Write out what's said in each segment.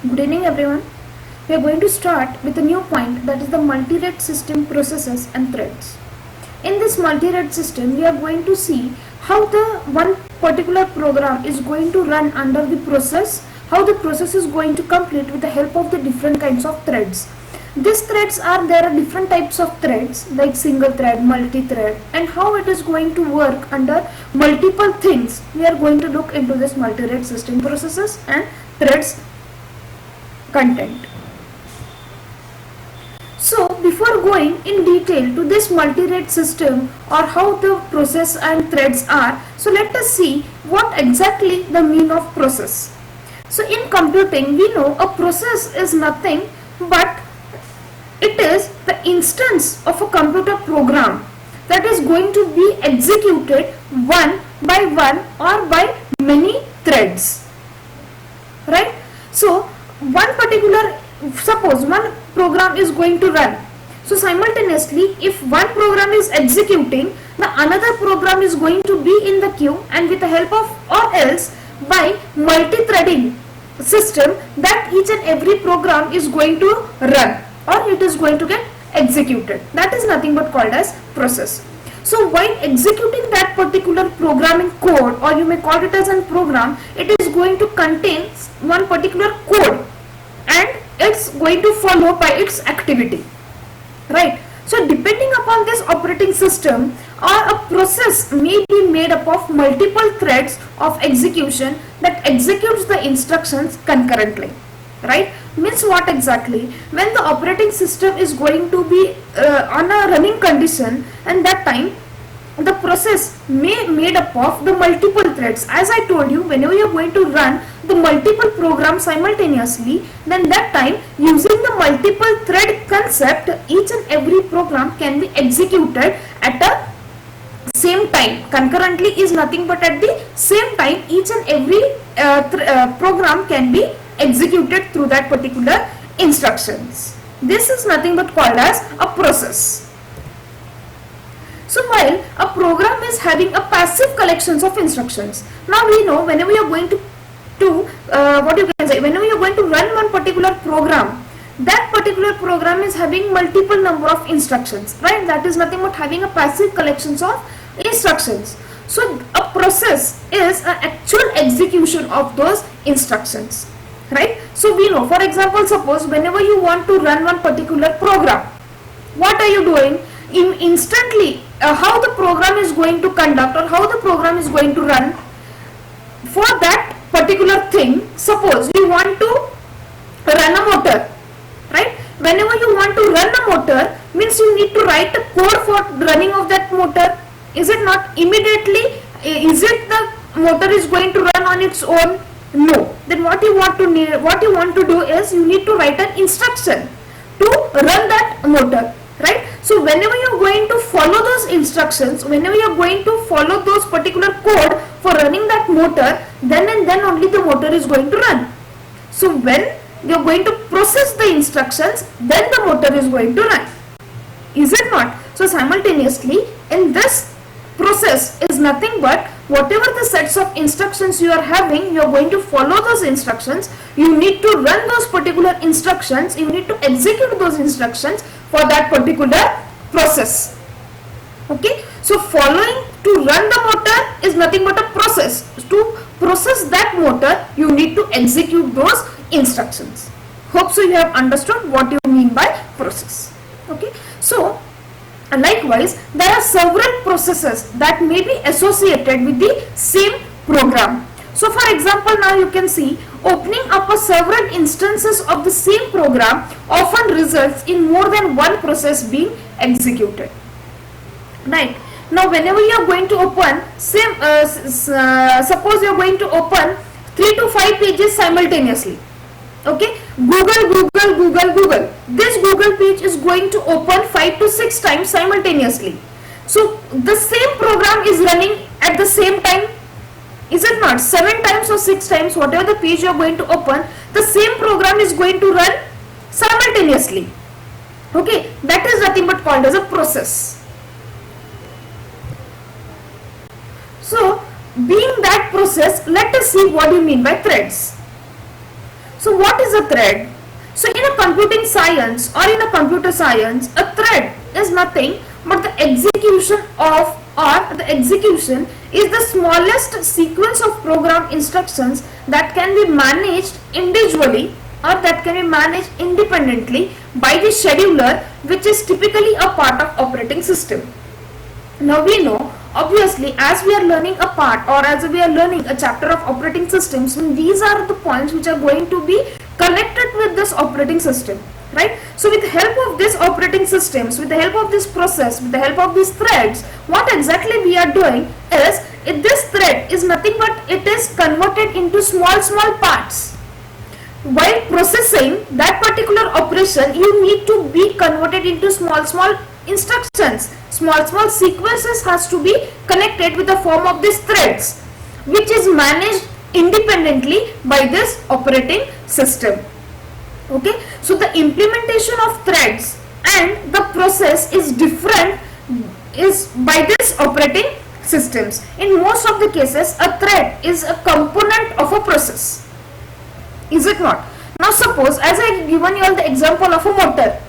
Good evening everyone. We are going to start with a new point, that is the multi-rate system processes and threads. In this multi-rate system we are going to see how the one particular program is going to run under the process, how the process is going to complete with the help of the different kinds of threads. These threads there are different types of threads like single thread, multi-thread, and how it is going to work under multiple things. We are going to look into this multi-rate system processes and threads content. So before going in detail to this multi-rate system or how the process and threads are, so let us see what exactly the mean of process. So in computing we know a process is nothing but it is the instance of a computer program that is going to be executed one by one or by many threads, right? So one particular, suppose one program is going to run, so simultaneously if one program is executing, the another program is going to be in the queue, and with the help of or else by multi-threading system, that each and every program is going to run or it is going to get executed. That is nothing but called as process. So while executing that particular programming code, or you may call it as a program, it is going to contain one particular code and it's going to follow by its activity, right? So depending upon this operating system, or a process may be made up of multiple threads of execution that executes the instructions concurrently, right? Means what exactly? When the operating system is going to be on a running condition, and that time the process may made up of the multiple threads. As I told you, whenever you are going to run the multiple programs simultaneously, then that time using the multiple thread concept, each and every program can be executed at a same time. Concurrently is nothing but at the same time each and every program can be executed through that particular instructions. This is nothing but called as a process. So while a program is having a passive collections of instructions, now we know whenever you are going to whenever you are going to run one particular program, that particular program is having multiple number of instructions, right? That is nothing but having a passive collections of instructions. So a process is an actual execution of those instructions, right? So we know, for example, suppose whenever you want to run one particular program, what are you doing? Instantly how the program is going to conduct or how the program is going to run for that particular thing. Suppose you want to run a motor, right? Whenever you want to run a motor, means you need to write a code for running of that motor, is it not? Immediately is it the motor is going to run on its own? No. Then what you want to do is you need to write an instruction to run that motor, right? So whenever you are going to follow those instructions, whenever you are going to follow those particular code for running that motor, then and then only the motor is going to run. So when you are going to process the instructions, then the motor is going to run, is it not? So simultaneously in this process is nothing but whatever the sets of instructions you are having, you are going to follow those instructions, you need to run those particular instructions, you need to execute those instructions for that particular process. Okay, so following to run the motor is nothing but a process. To process that motor, you need to execute those instructions. Hope so you have understood what you mean by process. Okay, so likewise there are several processes that may be associated with the same program. So for example, now you can see opening up a several instances of the same program often results in more than one process being executed, right? Now whenever you are going to open same suppose you are going to open 3 to 5 pages simultaneously, okay? Google, this Google page is going to open 5 to 6 times simultaneously. So the same program is running at the same time, is it not? 7 times or 6 times, whatever the page you are going to open, the same program is going to run simultaneously. Okay, that is nothing but called as a process. So being that process, let us see what you mean by threads. So what is a thread? So in a computing science or in a computer science, a thread is nothing but the execution of, or the execution is the smallest sequence of program instructions that can be managed individually or that can be managed independently by the scheduler, which is typically a part of operating system. Now we know, obviously, as we are learning a part or as we are learning a chapter of operating systems, these are the points which are going to be connected with this operating system, right? So with the help of this operating systems, with the help of this process, with the help of these threads, what exactly we are doing is, this thread is nothing but it is converted into small parts. While processing that particular operation, you need to be converted into small instructions. Small sequences has to be connected with the form of these threads, which is managed independently by this operating system. Okay, so the implementation of threads and the process is different is by this operating systems. In most of the cases, a thread is a component of a process. Is it not? Now suppose, as I have given you all the example of a motor.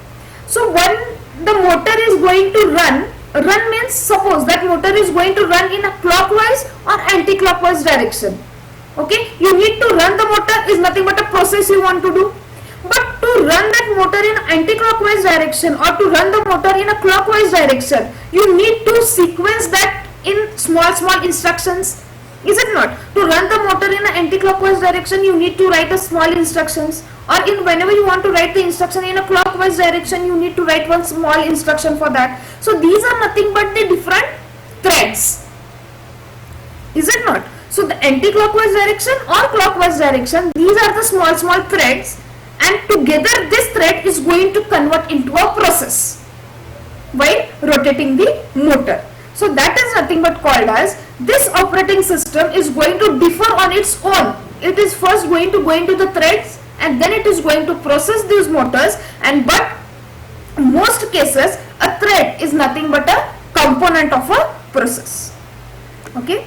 So when the motor is going to run means suppose that motor is going to run in a clockwise or anti-clockwise direction. Okay, you need to run the motor is nothing but a process you want to do. But to run that motor in anti-clockwise direction or to run the motor in a clockwise direction, you need to sequence that in small instructions. Is it not? To run the motor in an anti-clockwise direction, you need to write a small instructions, or in whenever you want to write the instruction in a clockwise direction, you need to write one small instruction for that. So these are nothing but the different threads. Is it not? So the anti-clockwise direction or clockwise direction, these are the small threads, and together this thread is going to convert into a process while rotating the motor. So that is nothing but called as, this operating system is going to differ on its own. It is first going to go into the threads and then it is going to process these motors, and but most cases a thread is nothing but a component of a process. Okay.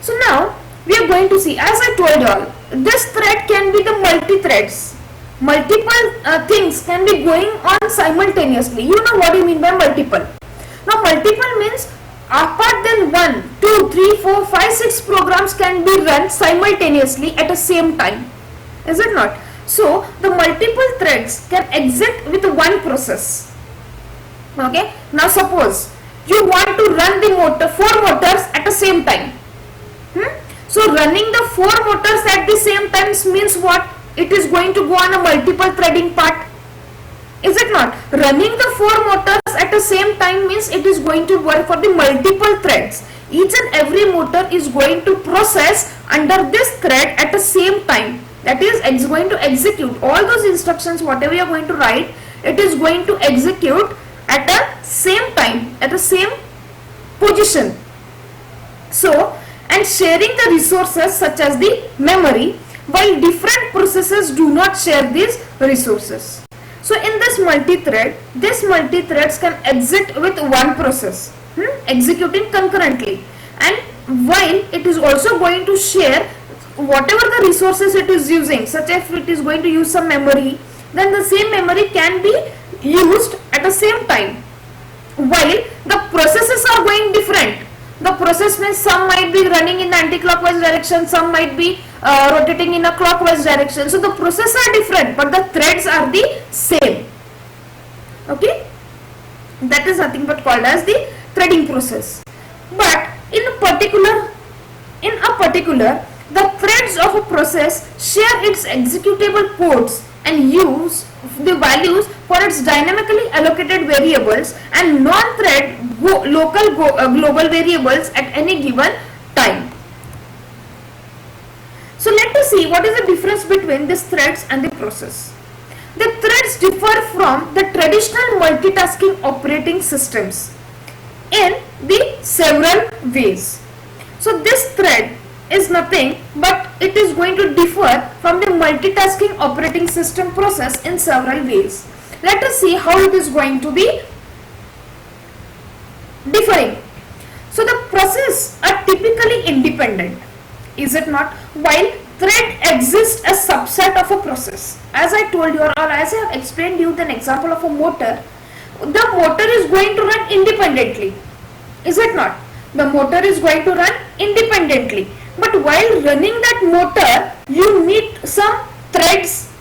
So now we are going to see, as I told you all, this thread can be the multi-threads. Multiple things can be going on simultaneously. You know what I mean by multiple. Now multiple means apart than 1, 2, 3, 4, 5, 6 programs can be run simultaneously at the same time. Is it not? So the multiple threads can exit with one process. Okay. Now suppose you want to run the motor, 4 motors at the same time. So running the 4 motors at the same time means what? It is going to go on a multiple threading part. Is it not? Running the 4 motors at the same time means it is going to work for the multiple threads. Each and every motor is going to process under this thread at the same time. That is, it's going to execute all those instructions, whatever you are going to write, it is going to execute at the same time, at the same position. So, and sharing the resources such as the memory, while different processes do not share these resources. So in this multi-thread, these multi-threads can exit with one process, executing concurrently, and while it is also going to share whatever the resources it is using, such as if it is going to use some memory, then the same memory can be used at the same time, while the processes are going different. The process means some might be running in the anti-clockwise direction, some might be rotating in a clockwise direction. So the processes are different, but the threads are the same. Okay, that is nothing but called as the threading process. But in a particular, the threads of a process share its executable codes and use the values for its dynamically allocated variables and non-thread global variables at any given time. So let us see what is the difference between these threads and the process. The threads differ from the traditional multitasking operating systems in the several ways. So this thread is nothing but it is going to differ from the multitasking operating system process in several ways. Let us see how it is going to be differing. So the processes are typically independent, is it not? While thread exists as subset of a process. As I told you, or as I have explained you the example of a motor, the motor is going to run independently, is it not? The motor is going to run independently, but while running that motor you need some threads,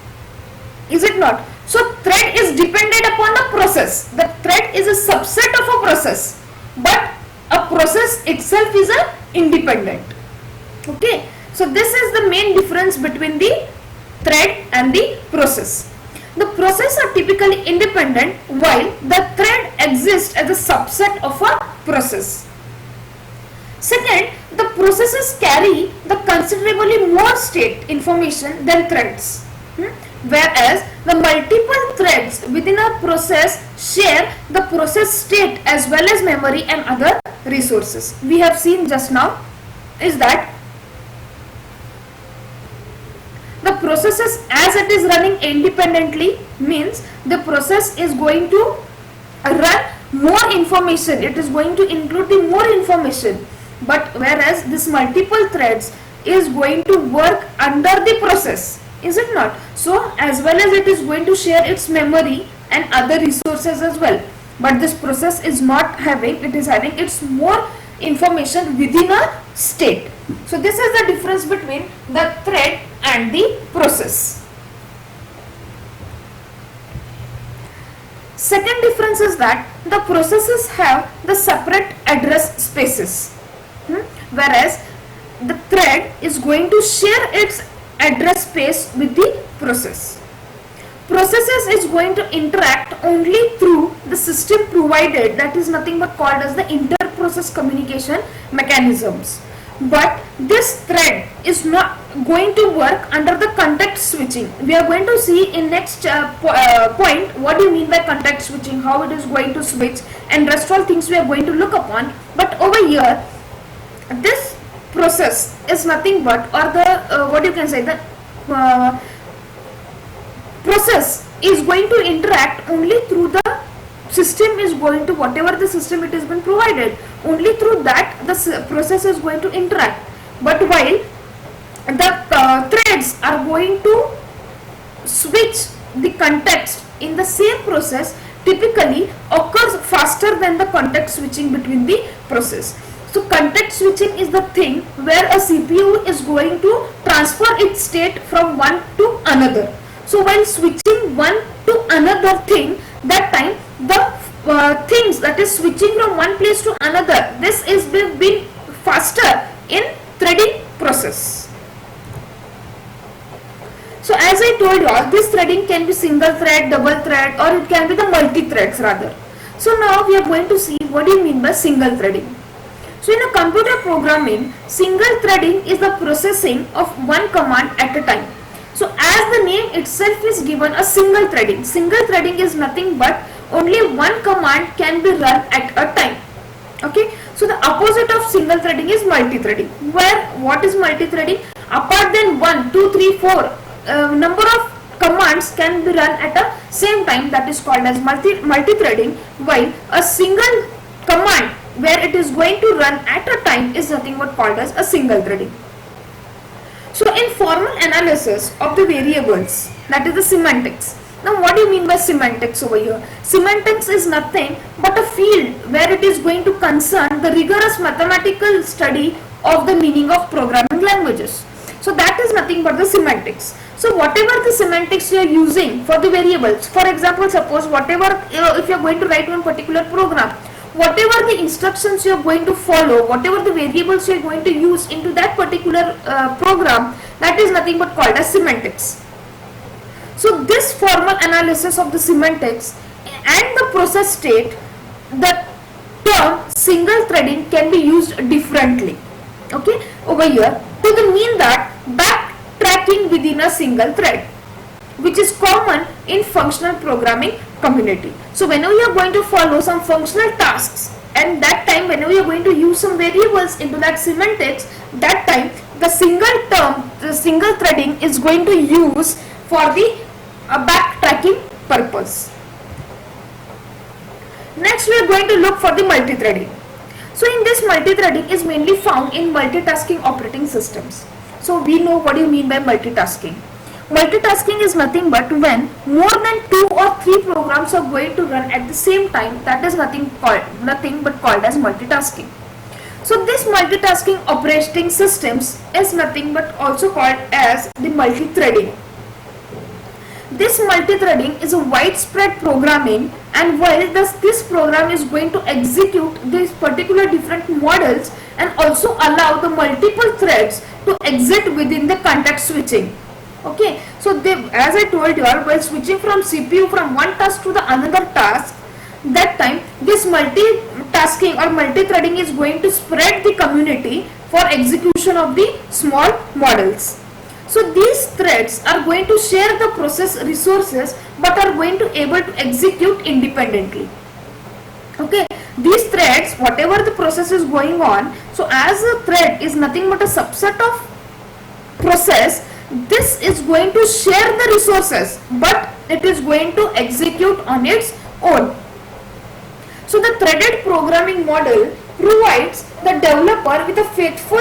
is it not? So thread is dependent upon the process. The thread is a subset of a process, but a process itself is a independent. Okay, so this is the main difference between the thread and the process. The process are typically independent while the thread exists as a subset of a process. Second, the processes carry the considerably more state information than threads. Whereas the multiple threads within a process share the process state as well as memory and other resources. We have seen just now is that the processes, as it is running independently, means the process is going to run more information, it is going to include the more information, but whereas this multiple threads is going to work under the process, is it not? So as well as it is going to share its memory and other resources as well, but this process is not having, it is having its more information within a state. So this is the difference between the thread and the process. Second difference is that the processes have the separate address spaces, whereas the thread is going to share its address space with the process. Processes is going to interact only through the system provided, that is nothing but called as the inter-process communication mechanisms. But this thread is not going to work under the context switching. We are going to see in next point what do you mean by context switching, how it is going to switch, and rest all things we are going to look upon. But over here, this process is nothing but, or the what you can say, the process is going to interact only through the system is going to, whatever the system it has been provided, only through that the process is going to interact. But while the threads are going to switch the context in the same process, typically occurs faster than the context switching between the process. So context switching is the thing where a CPU is going to transfer its state from one to another. So while switching one to another thing, that time the things that is switching from one place to another, this is been faster in threading process. So as I told you all, this threading can be single thread, double thread, or it can be the multi-threads rather. So now we are going to see what do you mean by single threading. So in a computer programming, single threading is the processing of one command at a time. So as the name itself is given, a single threading. Single threading is nothing but only one command can be run at a time. Okay. So the opposite of single threading is multi-threading. Where what is multi-threading? Apart than 1, 2, 3, 4 number of commands can be run at a same time, that is called as multi-threading, while a single command where it is going to run at a time is nothing but called as a single threading. So in formal analysis of the variables, that is the semantics. Now what do you mean by semantics over here? Semantics is nothing but a field where it is going to concern the rigorous mathematical study of the meaning of programming languages. So that is nothing but the semantics. So whatever the semantics you are using for the variables, for example, suppose whatever, if you are going to write one particular program, whatever the instructions you are going to follow, whatever the variables you are going to use into that particular program, that is nothing but called as semantics. So this formal analysis of the semantics and the process state, the term single threading can be used differently. Okay, over here to the mean that backtracking within a single thread, which is common in functional programming community. So whenever you are going to follow some functional tasks, and that time whenever you are going to use some variables into that semantics, that time the single term, the single threading is going to use for the backtracking purpose. Next we are going to look for the multi-threading. So in this multi-threading is mainly found in multitasking operating systems. So we know what you mean by multitasking. Multitasking is nothing but when more than 2 or 3 programs are going to run at the same time. That is nothing but called as multitasking. So this multitasking operating systems is nothing but also called as the multi-threading. This multi-threading is a widespread programming, and while this program is going to execute these particular different models and also allow the multiple threads to exit within the context switching. Okay, so as I told you, while switching from CPU from one task to the another task, that time this multitasking or multi-threading is going to spread the community for execution of the small models. So these threads are going to share the process resources but are going to able to execute independently. Okay, these threads, whatever the process is going on, so as a thread is nothing but a subset of process, this is going to share the resources but it is going to execute on its own. So the threaded programming model provides the developer with a faithful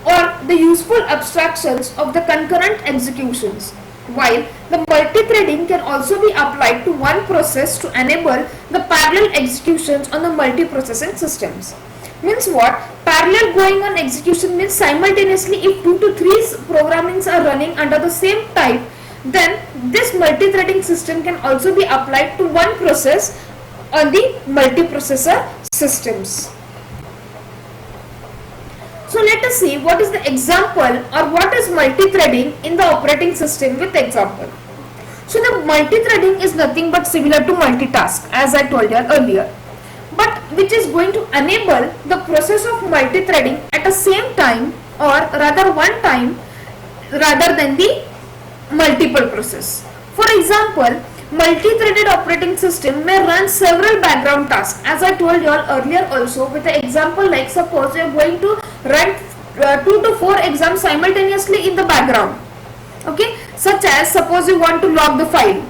or the useful abstractions of the concurrent executions, while the multi-threading can also be applied to one process to enable the parallel executions on the multi-processing systems. Means what? Parallel going on execution means simultaneously if 2 to 3 programmings are running under the same type, then this multi-threading system can also be applied to one process on the multiprocessor systems. So let us see what is the example or what is multi-threading in the operating system with example. So the multi-threading is nothing but similar to multitask as I told you earlier, but which is going to enable the process of multi-threading at the same time or rather one time rather than the multiple process. For example, multi-threaded operating system may run several background tasks, as I told you all earlier also with the example, like suppose you are going to run 2 to 4 exams simultaneously in the background. Okay, such as suppose you want to log the file,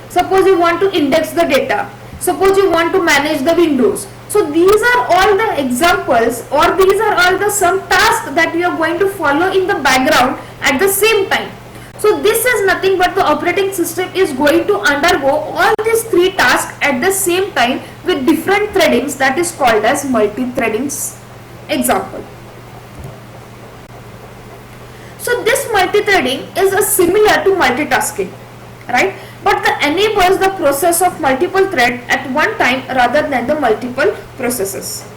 suppose you want to index the data, suppose you want to manage the windows. So these are all the examples or these are all the some tasks that you are going to follow in the background at the same time. So this is nothing but the operating system is going to undergo all these 3 tasks at the same time with different threadings, that is called as multi-threading example. So this multi-threading is a similar to multitasking, right? But that enables the process of multiple thread at one time rather than the multiple processes.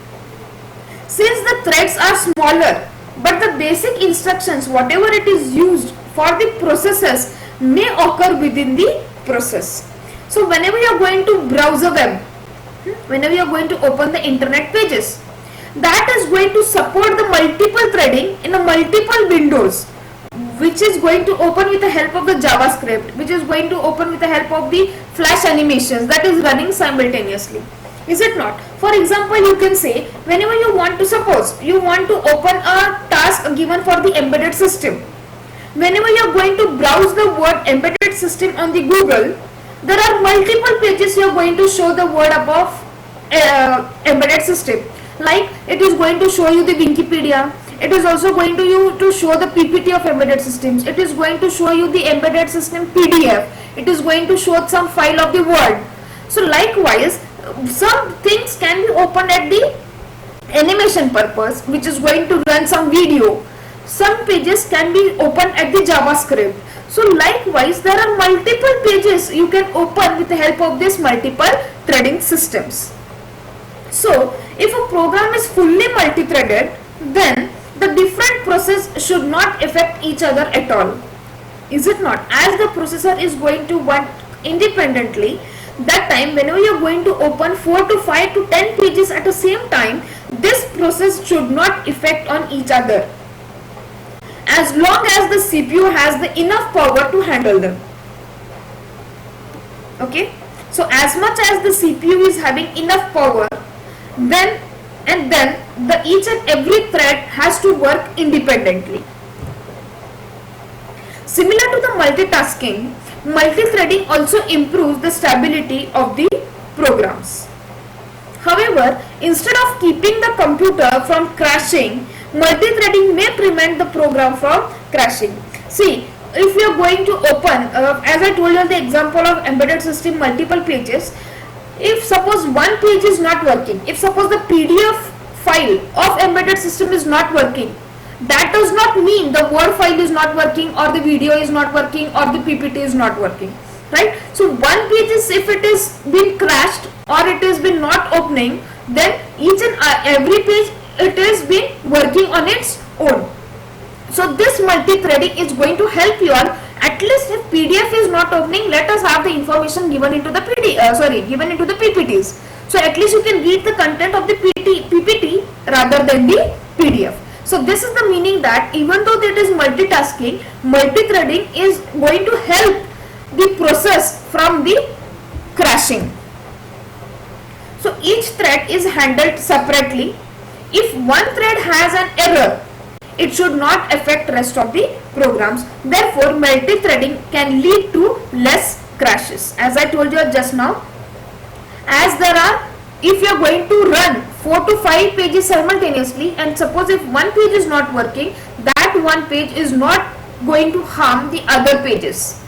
Since the threads are smaller, but the basic instructions, whatever it is used for the processes, may occur within the process. So whenever you are going to browse a web, whenever you are going to open the internet pages, that is going to support the multiple threading in a multiple windows, which is going to open with the help of the JavaScript, which is going to open with the help of the flash animations that is running simultaneously. Is it not? For example, you can say whenever you want to, suppose you want to open a task given for the embedded system, whenever you are going to browse the word embedded system on the Google, there are multiple pages you are going to show the word above embedded system. Like it is going to show you the Wikipedia, it is also going to show the PPT of embedded systems, it is going to show you the embedded system PDF, it is going to show some file of the Word. So likewise, some things can be opened at the animation purpose, which is going to run some video. Some pages can be opened at the JavaScript. So likewise, there are multiple pages you can open with the help of this multiple threading systems. So if a program is fully multi-threaded, then the different process should not affect each other at all. Is it not? As the processor is going to work independently, that time whenever you are going to open 4 to 5 to 10 pages at the same time, this process should not affect on each other, as long as the CPU has the enough power to handle them. Okay, so as much as the CPU is having enough power, then the each and every thread has to work independently. Similar to the multitasking, multi-threading also improves the stability of the programs. However, instead of keeping the computer from crashing, multi-threading may prevent the program from crashing. See, if you are going to open, as I told you the example of embedded system multiple pages, if suppose one page is not working, if suppose the PDF file of embedded system is not working, that does not mean the Word file is not working or the video is not working or the PPT is not working, right? So one page is, if it is been crashed or it has been not opening, then each and every page it is been working on its own. So this multi-threading is going to help you all. At least if PDF is not opening, let us have the information given into the given into the PPTs. So at least you can read the content of the PPT rather than the PDF. So this is the meaning that even though that is multitasking, multi-threading is going to help the process from the crashing. So each thread is handled separately. If one thread has an error, it should not affect rest of the programs. Therefore, multi-threading can lead to less crashes. As I told you just now, as there are, if you are going to run 4 to 5 pages simultaneously, and suppose if one page is not working, that one page is not going to harm the other pages,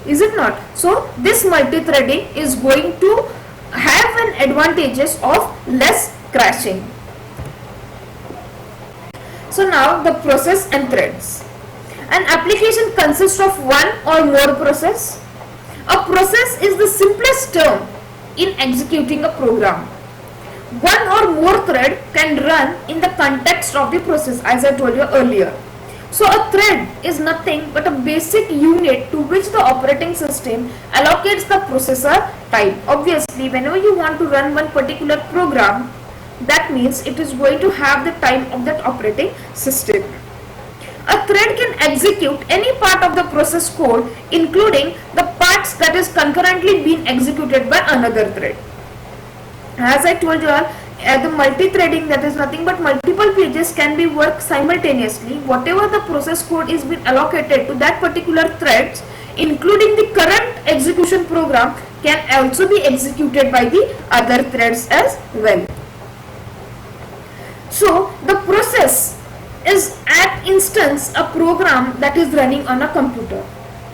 is it not? So this multi-threading is going to have an advantages of less crashing. So now the process and threads. An application consists of one or more process. A process is the simplest term in executing a program. One or more thread can run in the context of the process, as I told you earlier. So a thread is nothing but a basic unit to which the operating system allocates the processor time. Obviously, whenever you want to run one particular program, that means it is going to have the time of that operating system. A thread can execute any part of the process code, including the parts that is concurrently being executed by another thread. As I told you all, the multi-threading, that is nothing but multiple pages can be worked simultaneously. Whatever the process code is being allocated to that particular threads, including the current execution program, can also be executed by the other threads as well. So the process is at instance a program that is running on a computer.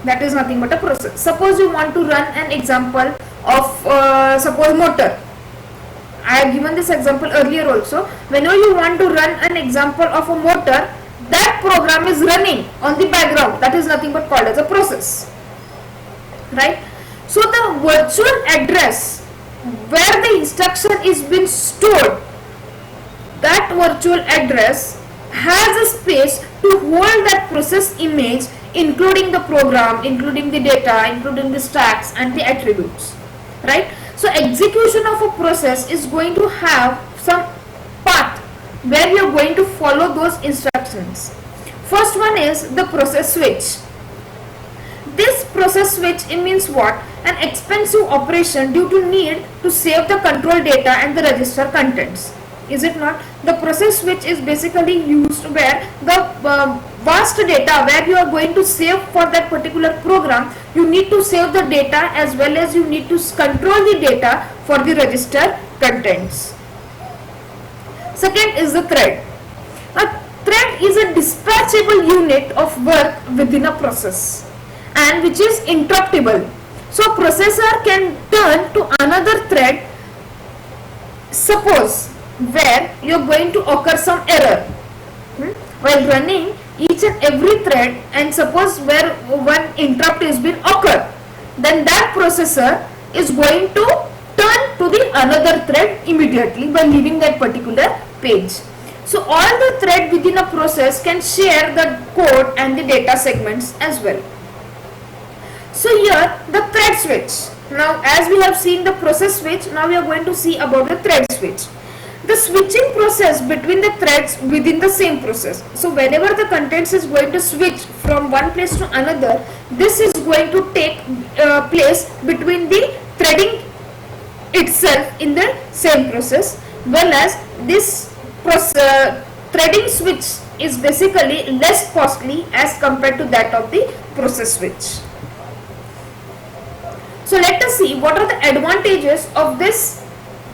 That is nothing but a process. Suppose you want to run an example of suppose motor. I have given this example earlier also. Whenever you want to run an example of a motor, that program is running on the background. That is nothing but called as a process, right? So the virtual address where the instruction is being stored, that virtual address has a space to hold that process image, including the program, including the data, including the stacks and the attributes, right? So execution of a process is going to have some path where you are going to follow those instructions. First one is the process switch. This process switch, it means what? An expensive operation due to need to save the control data and the register contents. Is it not? The process switch is basically used where the vast data where you are going to save for that particular program, you need to save the data as well as you need to control the data for the register contents. Second is the thread. A thread is a dispatchable unit of work within a process and which is interruptible. So processor can turn to another thread, suppose where you are going to occur some error while running each and every thread, and suppose where one interrupt is being occur, then that processor is going to turn to the another thread immediately by leaving that particular page. So all the thread within a process can share the code and the data segments as well. So here the thread switch. Now as we have seen the process switch, now we are going to see about the thread switch. The switching process between the threads within the same process. So whenever the contents is going to switch from one place to another, this is going to take place between the threading itself in the same process, well as this threading switch is basically less costly as compared to that of the process switch. So let us see what are the advantages of this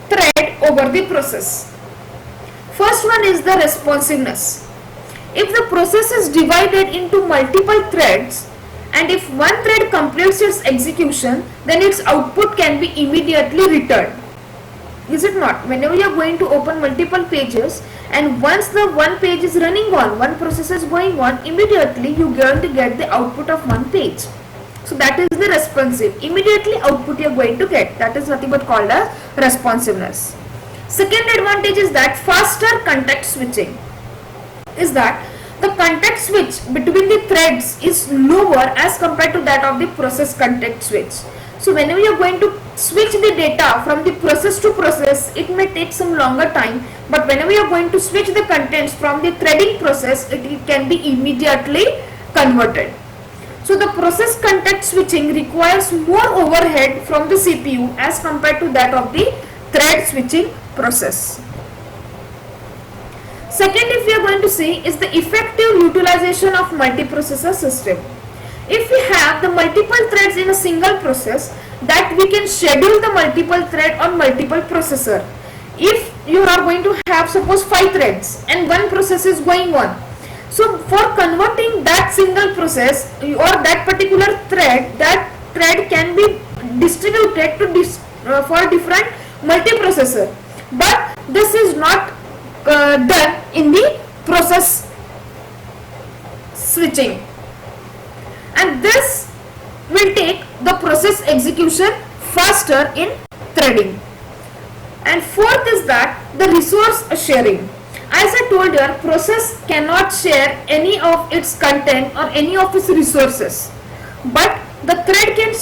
thread over the process. First one is the responsiveness. if the process is divided into multiple threads and if one thread completes its execution, then its output can be immediately returned. Is it not? Whenever you are going to open multiple pages and once the one page is running on, one process is going on, immediately you are going to get the output of one page. So that is the responsive. Immediately output you are going to get. That is nothing but called as responsiveness. Second advantage is that faster context switching. Is that the context switch between the threads is lower as compared to that of the process context switch. So whenever you are going to switch the data from the process to process, it may take some longer time, but whenever you are going to switch the contents from the threading process, it can be immediately converted. So the process context switching requires more overhead from the CPU as compared to that of the thread switching process. Second, if we are going to see, is the effective utilization of multiprocessor system. If we have the multiple threads in a single process, that we can schedule the multiple thread on multiple processor. If you are going to have suppose 5 threads and one process is going on, so for converting that single process or that particular thread, that thread can be distributed to for different multiprocessor, but this is not done in the process switching, and this will take the process execution faster in threading. And fourth is that the resource sharing. As I told you, process cannot share any of its content or any of its resources, but the thread can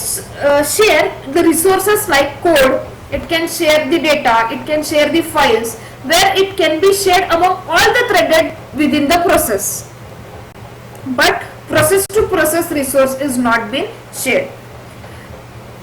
share the resources like code, it can share the data, it can share the files, where it can be shared among all the threaded within the process, but process to process resource is not being shared.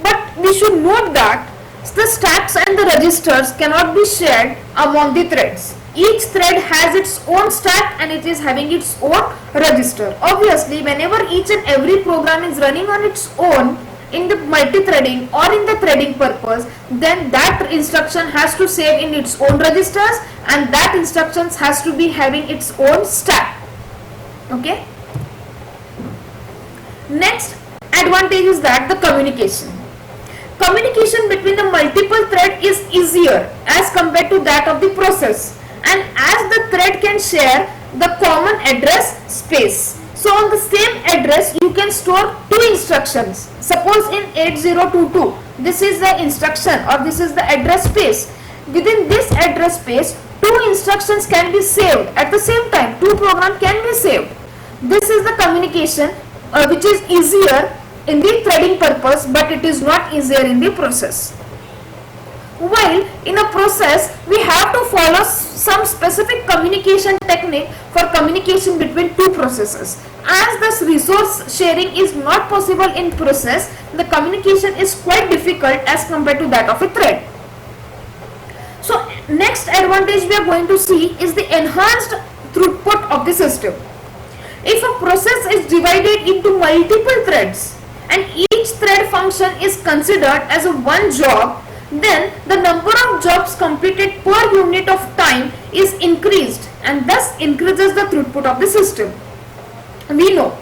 But we should note that the stacks and the registers cannot be shared among the threads. Each thread has its own stack and it is having its own register. Obviously, whenever each and every program is running on its own in the multi-threading or in the threading purpose, then that instruction has to save in its own registers and that instructions has to be having its own stack. Okay. Next advantage is that the communication. Communication between the multiple thread is easier as compared to that of the process, and as the thread can share the common address space. So on the same address you can store two instructions. Suppose in 8022 this is the instruction or this is the address space. Within this address space two instructions can be saved at the same time. Two programs can be saved. This is the communication which is easier in the threading purpose, but it is not easier in the process. While in a process we have to follow some specific communication technique for communication between two processes. As this resource sharing is not possible in process, the communication is quite difficult as compared to that of a thread. So next advantage we are going to see is the enhanced throughput of the system. If a process is divided into multiple threads and each thread function is considered as a one job, then the number of jobs completed per unit of time is increased and thus increases the throughput of the system. We know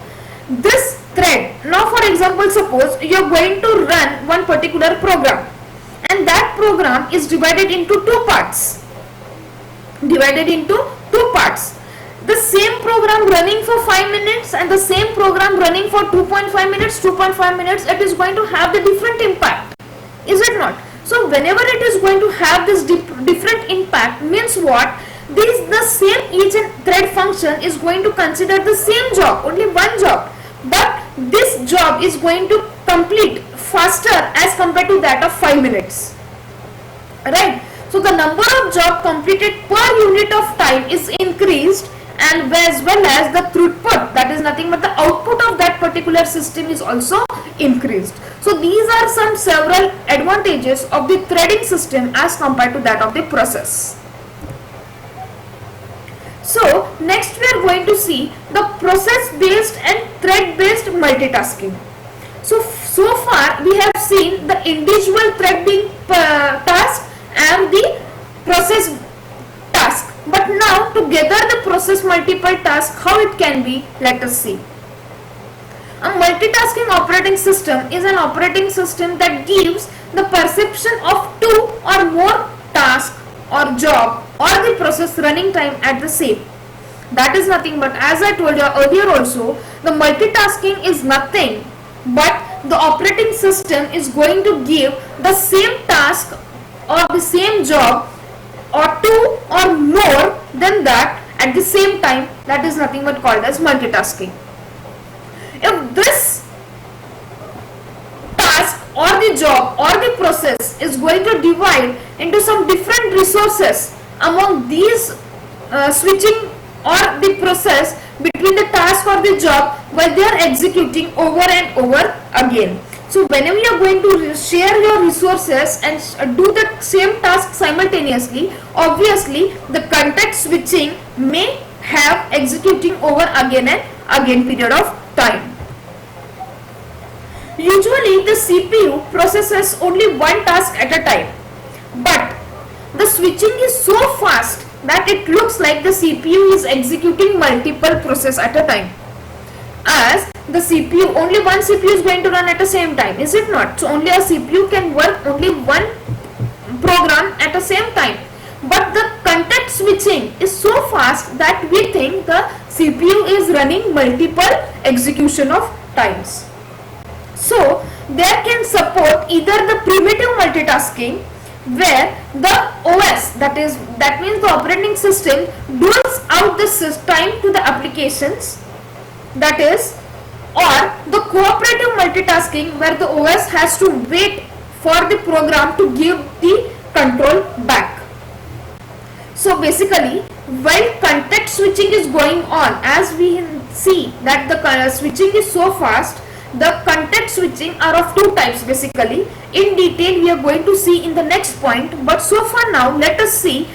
this thread. Now for example, suppose you are going to run one particular program and that program is divided into two parts. The same program running for 5 minutes and the same program running for 2.5 minutes, it is going to have the different impact. Is it not? So whenever it is going to have this different impact, means what? The same each and thread function is going to consider the same job, only one job. But this job is going to complete faster as compared to that of 5 minutes. Right? So the number of job completed per unit of time is increased, and as well as the throughput, that is nothing but the output of that particular system is also increased. So these are some several advantages of the threading system as compared to that of the process. So next we are going to see the process based and thread based multitasking. So far we have seen the individual threading task and the process task. But now together the process multiple tasks, how it can be, let us see. A multitasking operating system is an operating system that gives the perception of two or more tasks or job or the process running time at the same. That is nothing but, as I told you earlier also, the multitasking is nothing but the operating system is going to give the same task or the same job or two or more than that at the same time. That is nothing but called as multitasking. If this task or the job or the process is going to divide into some different resources among these switching or the process between the task or the job while they are executing over and over again. So whenever you are going to share your resources and do the same task simultaneously, obviously the context switching may have executing over again and again period of time. Usually the CPU processes only one task at a time, but the switching is so fast that it looks like the CPU is executing multiple processes at a time. As the CPU, only one CPU is going to run at the same time, is it not? So only a CPU can work only one program at the same time. But the context switching is so fast that we think the CPU is running multiple execution of times. So there can support either the primitive multitasking where the OS, that means the operating system, doles out the time to the applications, that is, or the cooperative multitasking where the OS has to wait for the program to give the control back. So basically, while context switching is going on, as we see that the switching is so fast, the context switching are of two types basically. In detail we are going to see in the next point, but so far now let us see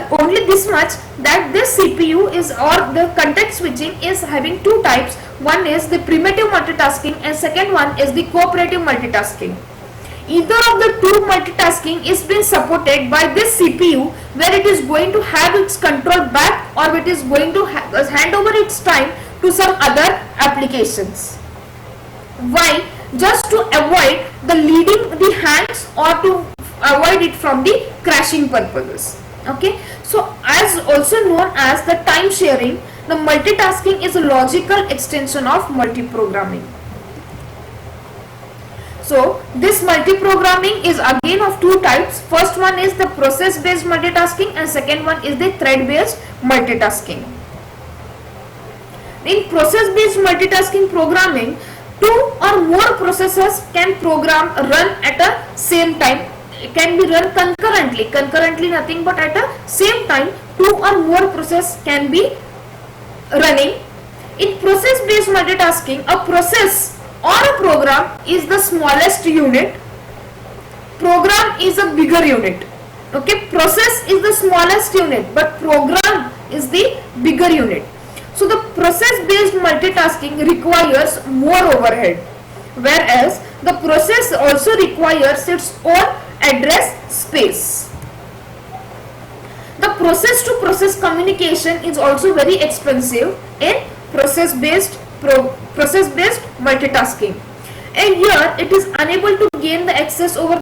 only this much, that this CPU is, or the context switching is having two types. One is the primitive multitasking and second one is the cooperative multitasking. Either of the two multitasking is being supported by this CPU, where it is going to have its control back or it is going to hand over its time to some other applications. Why? Just to avoid the leading the hands or to avoid it from the crashing purposes. Okay, so as also known as the time sharing, the multitasking is a logical extension of multiprogramming. So this multiprogramming is again of two types. First one is the process based multitasking and second one is the thread based multitasking. In process based multitasking programming, two or more processes can run at a same time. It can be run concurrently nothing but at a same time two or more processes can be running. In process based multitasking, a process or a program is the smallest unit, program is a bigger unit. Okay, process is the smallest unit but program is the bigger unit. So the process based multitasking requires more overhead, whereas the process also requires its own address space. The process to process communication is also very expensive in process based multitasking, and here it is unable to gain the access over